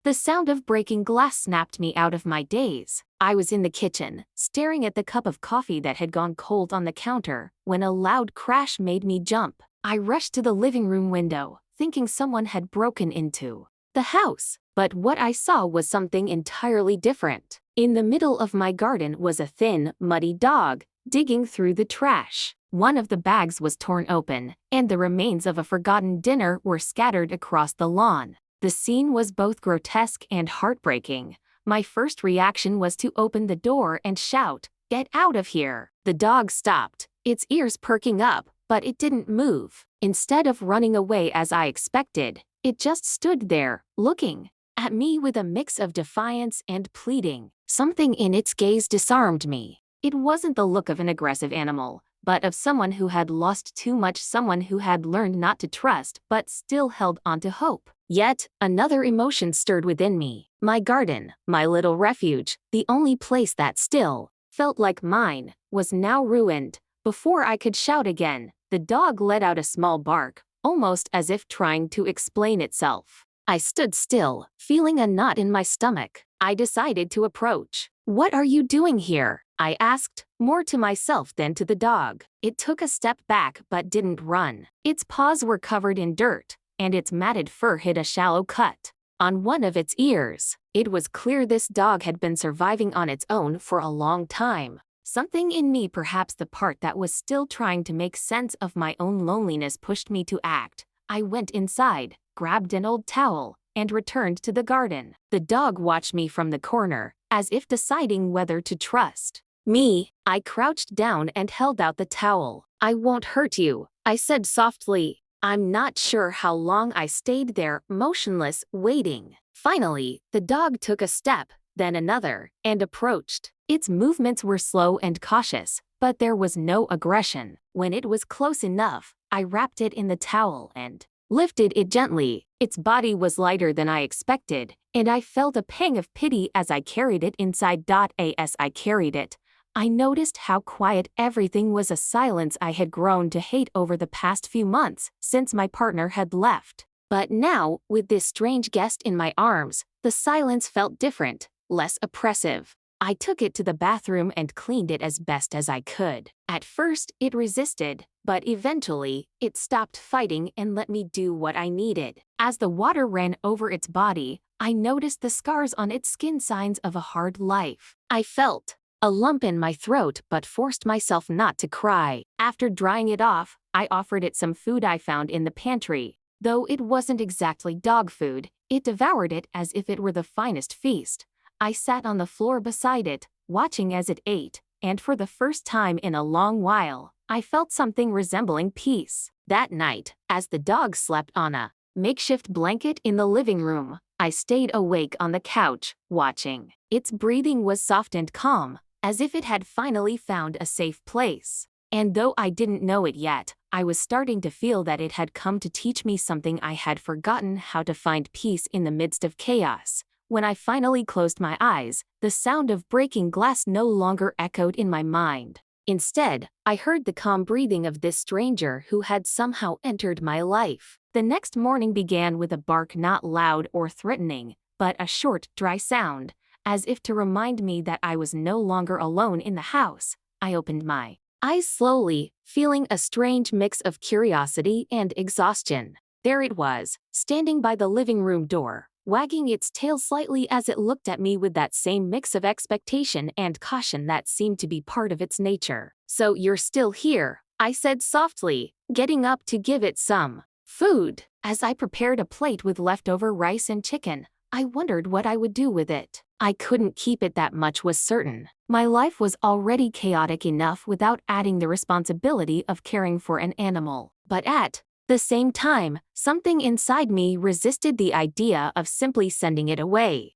The sound of breaking glass snapped me out of my daze. I was in the kitchen, staring at the cup of coffee that had gone cold on the counter, when a loud crash made me jump. I rushed to the living room window, thinking someone had broken into the house. But what I saw was something entirely different. In the middle of my garden was a thin, muddy dog, digging through the trash. One of the bags was torn open, and the remains of a forgotten dinner were scattered across the lawn. The scene was both grotesque and heartbreaking. My first reaction was to open the door and shout, "Get out of here!" The dog stopped, its ears perking up, but it didn't move. Instead of running away as I expected, it just stood there, looking at me with a mix of defiance and pleading. Something in its gaze disarmed me. It wasn't the look of an aggressive animal, but of someone who had lost too much, someone who had learned not to trust but still held on to hope. Yet, another emotion stirred within me. My garden, my little refuge, the only place that still felt like mine, was now ruined. Before I could shout again, the dog let out a small bark, almost as if trying to explain itself. I stood still, feeling a knot in my stomach. I decided to approach. "What are you doing here?" I asked, more to myself than to the dog. It took a step back but didn't run. Its paws were covered in dirt, and its matted fur hid a shallow cut on one of its ears. It was clear this dog had been surviving on its own for a long time. Something in me, perhaps the part that was still trying to make sense of my own loneliness, pushed me to act. I went inside, grabbed an old towel, and returned to the garden. The dog watched me from the corner, as if deciding whether to trust me. I crouched down and held out the towel. "I won't hurt you," I said softly. I'm not sure how long I stayed there, motionless, waiting. Finally, the dog took a step, then another, and approached. Its movements were slow and cautious, but there was no aggression. When it was close enough, I wrapped it in the towel and lifted it gently. Its body was lighter than I expected, and I felt a pang of pity as I carried it inside. As I carried it, I noticed how quiet everything was, a silence I had grown to hate over the past few months since my partner had left. But now, with this strange guest in my arms, the silence felt different, less oppressive. I took it to the bathroom and cleaned it as best as I could. At first, it resisted, but eventually, it stopped fighting and let me do what I needed. As the water ran over its body, I noticed the scars on its skin, signs of a hard life. I felt a lump in my throat but forced myself not to cry. After drying it off, I offered it some food I found in the pantry. Though it wasn't exactly dog food, it devoured it as if it were the finest feast. I sat on the floor beside it, watching as it ate, and for the first time in a long while, I felt something resembling peace. That night, as the dog slept on a makeshift blanket in the living room, I stayed awake on the couch, watching. Its breathing was soft and calm, as if it had finally found a safe place. And though I didn't know it yet, I was starting to feel that it had come to teach me something I had forgotten: how to find peace in the midst of chaos. When I finally closed my eyes, the sound of breaking glass no longer echoed in my mind. Instead, I heard the calm breathing of this stranger who had somehow entered my life. The next morning began with a bark, not loud or threatening, but a short, dry sound, as if to remind me that I was no longer alone in the house. I opened my eyes slowly, feeling a strange mix of curiosity and exhaustion. There it was, standing by the living room door, wagging its tail slightly as it looked at me with that same mix of expectation and caution that seemed to be part of its nature. "So you're still here," I said softly, getting up to give it some food. As I prepared a plate with leftover rice and chicken, I wondered what I would do with it. I couldn't keep it, that much was certain. My life was already chaotic enough without adding the responsibility of caring for an animal. But at the same time, something inside me resisted the idea of simply sending it away.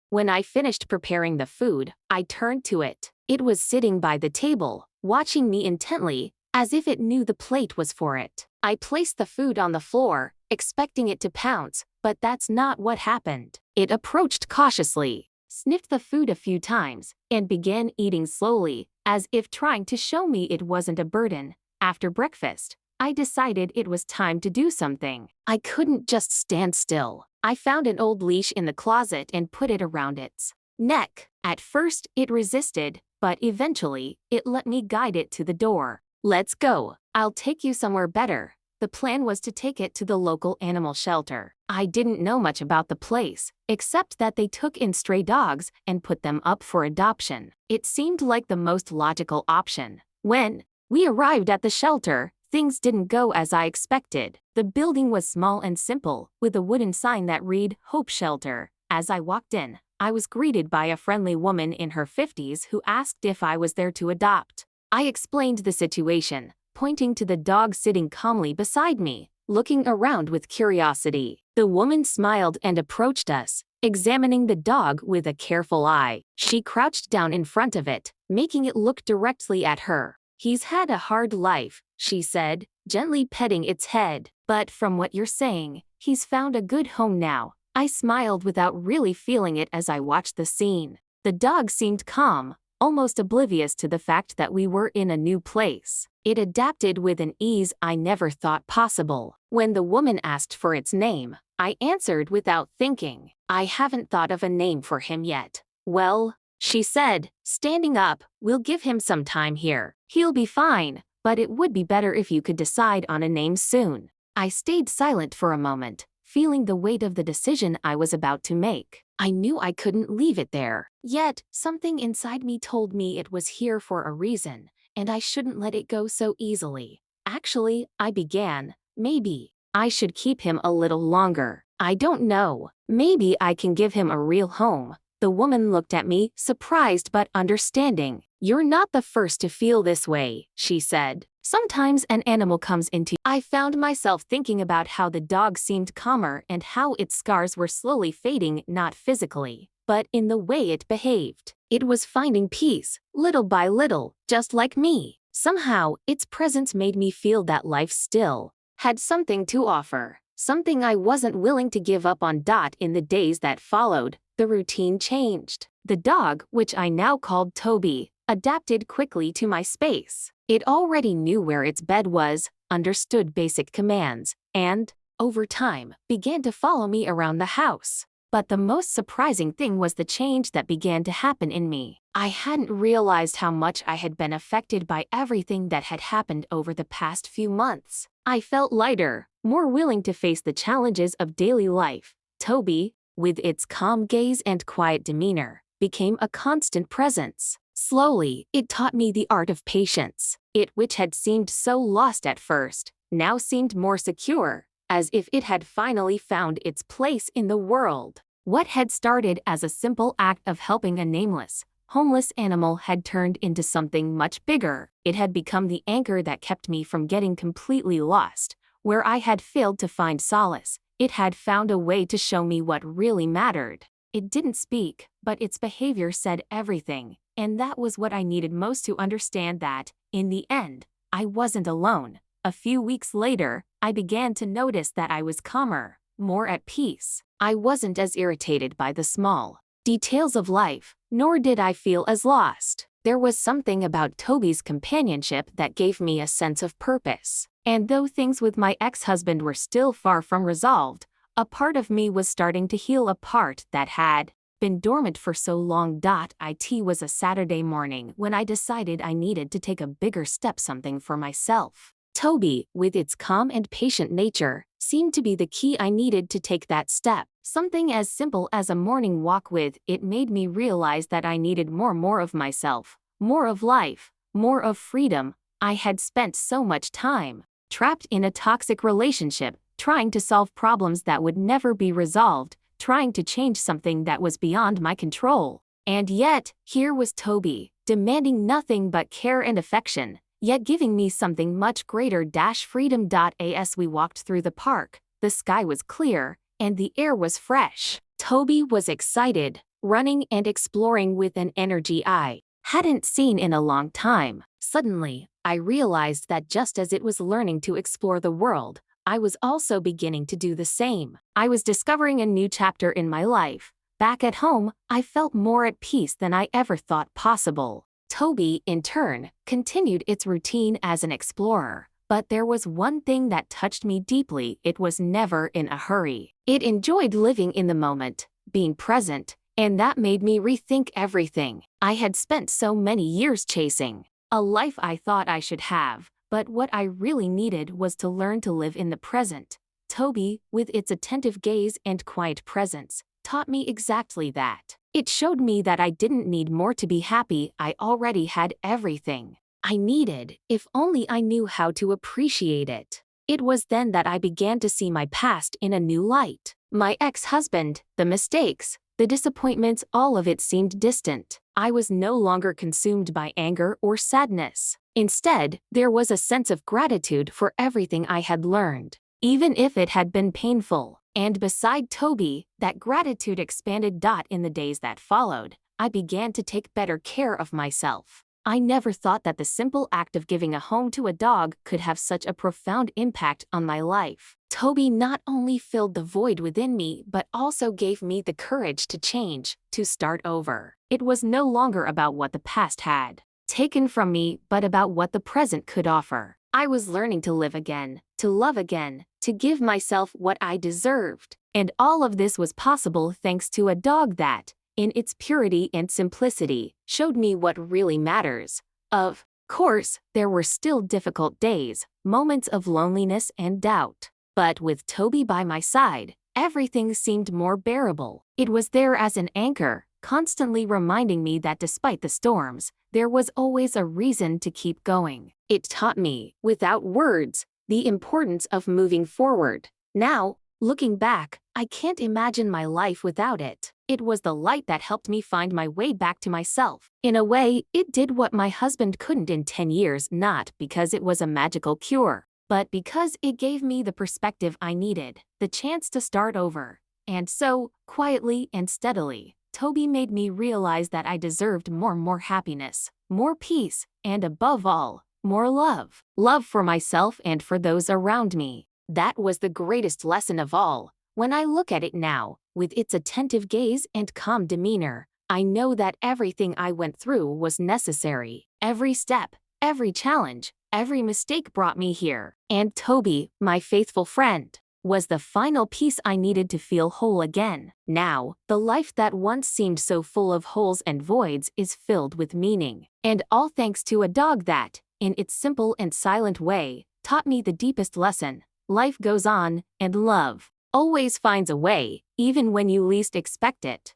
When I finished preparing the food, I turned to it. It was sitting by the table, watching me intently, as if it knew the plate was for it. I placed the food on the floor, expecting it to pounce, but that's not what happened. It approached cautiously, sniffed the food a few times, and began eating slowly, as if trying to show me it wasn't a burden. After breakfast, I decided it was time to do something. I couldn't just stand still. I found an old leash in the closet and put it around its neck. At first, it resisted, but eventually, it let me guide it to the door. "Let's go. I'll take you somewhere better." The plan was to take it to the local animal shelter. I didn't know much about the place, except that they took in stray dogs and put them up for adoption. It seemed like the most logical option. When we arrived at the shelter, things didn't go as I expected. The building was small and simple, with a wooden sign that read "Hope Shelter." As I walked in, I was greeted by a friendly woman in her 50s who asked if I was there to adopt. I explained the situation, pointing to the dog sitting calmly beside me, looking around with curiosity. The woman smiled and approached us, examining the dog with a careful eye. She crouched down in front of it, making it look directly at her. "He's had a hard life," she said, gently petting its head. "But from what you're saying, he's found a good home now." I smiled without really feeling it as I watched the scene. The dog seemed calm, almost oblivious to the fact that we were in a new place. It adapted with an ease I never thought possible. When the woman asked for its name, I answered without thinking. "I haven't thought of a name for him yet." "Well," she said, standing up, "we'll give him some time here. He'll be fine, but it would be better if you could decide on a name soon." I stayed silent for a moment, feeling the weight of the decision I was about to make. I knew I couldn't leave it there. Yet, something inside me told me it was here for a reason, and I shouldn't let it go so easily. "Actually," I began, "maybe I should keep him a little longer. I don't know. Maybe I can give him a real home." The woman looked at me, surprised but understanding. "You're not the first to feel this way," she said. "Sometimes an animal comes into." I found myself thinking about how the dog seemed calmer and how its scars were slowly fading, not physically, but in the way it behaved. It was finding peace, little by little, just like me. Somehow, its presence made me feel that life still had something to offer, something I wasn't willing to give up on. In the days that followed, the routine changed. The dog, which I now called Toby, adapted quickly to my space. It already knew where its bed was, understood basic commands, and, over time, began to follow me around the house. But the most surprising thing was the change that began to happen in me. I hadn't realized how much I had been affected by everything that had happened over the past few months. I felt lighter, more willing to face the challenges of daily life. Toby, with its calm gaze and quiet demeanor, became a constant presence. Slowly, it taught me the art of patience. It, which had seemed so lost at first, now seemed more secure, as if it had finally found its place in the world. What had started as a simple act of helping a nameless, homeless animal had turned into something much bigger. It had become the anchor that kept me from getting completely lost. Where I had failed to find solace, it had found a way to show me what really mattered. It didn't speak, but its behavior said everything. And that was what I needed most to understand that, in the end, I wasn't alone. A few weeks later, I began to notice that I was calmer, more at peace. I wasn't as irritated by the small details of life, nor did I feel as lost. There was something about Toby's companionship that gave me a sense of purpose. And though things with my ex-husband were still far from resolved, a part of me was starting to heal, a part that had been dormant for so long. It was a Saturday morning when I decided I needed to take a bigger step, something for myself. Toby, with its calm and patient nature, seemed to be the key I needed to take that step. Something as simple as a morning walk with it made me realize that I needed more of myself, more of life, more of freedom. I had spent so much time trapped in a toxic relationship, trying to solve problems that would never be resolved, trying to change something that was beyond my control. And yet, here was Toby, demanding nothing but care and affection, yet giving me something much greater: freedom. As we walked through the park, the sky was clear, and the air was fresh. Toby was excited, running and exploring with an energy I hadn't seen in a long time. Suddenly, I realized that just as it was learning to explore the world, I was also beginning to do the same. I was discovering a new chapter in my life. Back at home, I felt more at peace than I ever thought possible. Toby, in turn, continued its routine as an explorer, But there was one thing that touched me deeply: it was never in a hurry. It enjoyed living in the moment, being present, and that made me rethink everything I had spent so many years chasing. A life I thought I should have, but what I really needed was to learn to live in the present. Toby, with its attentive gaze and quiet presence, taught me exactly that. It showed me that I didn't need more to be happy. I already had everything I needed, if only I knew how to appreciate it. It was then that I began to see my past in a new light. My ex-husband, the mistakes, the disappointments, all of it seemed distant. I was no longer consumed by anger or sadness. Instead, there was a sense of gratitude for everything I had learned, even if it had been painful. And beside Toby, that gratitude expanded. In the days that followed, I began to take better care of myself. I never thought that the simple act of giving a home to a dog could have such a profound impact on my life. Toby not only filled the void within me but also gave me the courage to change, to start over. It was no longer about what the past had taken from me, but about what the present could offer. I was learning to live again, to love again, to give myself what I deserved. And all of this was possible thanks to a dog that, in its purity and simplicity, showed me what really matters. Of course, there were still difficult days, moments of loneliness and doubt. But with Toby by my side, everything seemed more bearable. It was there as an anchor, constantly reminding me that despite the storms, there was always a reason to keep going. It taught me, without words, the importance of moving forward. Now, looking back, I can't imagine my life without it. It was the light that helped me find my way back to myself. In a way, it did what my husband couldn't in 10 years, not because it was a magical cure, but because it gave me the perspective I needed, the chance to start over. And so, quietly and steadily, Toby made me realize that I deserved more happiness, more peace, and above all, more love. Love for myself and for those around me. That was the greatest lesson of all. When I look at it now, with its attentive gaze and calm demeanor, I know that everything I went through was necessary. Every step, every challenge, every mistake brought me here. And Toby, my faithful friend, was the final piece I needed to feel whole again. Now, the life that once seemed so full of holes and voids is filled with meaning. And all thanks to a dog that, in its simple and silent way, taught me the deepest lesson: life goes on, and love always finds a way, even when you least expect it.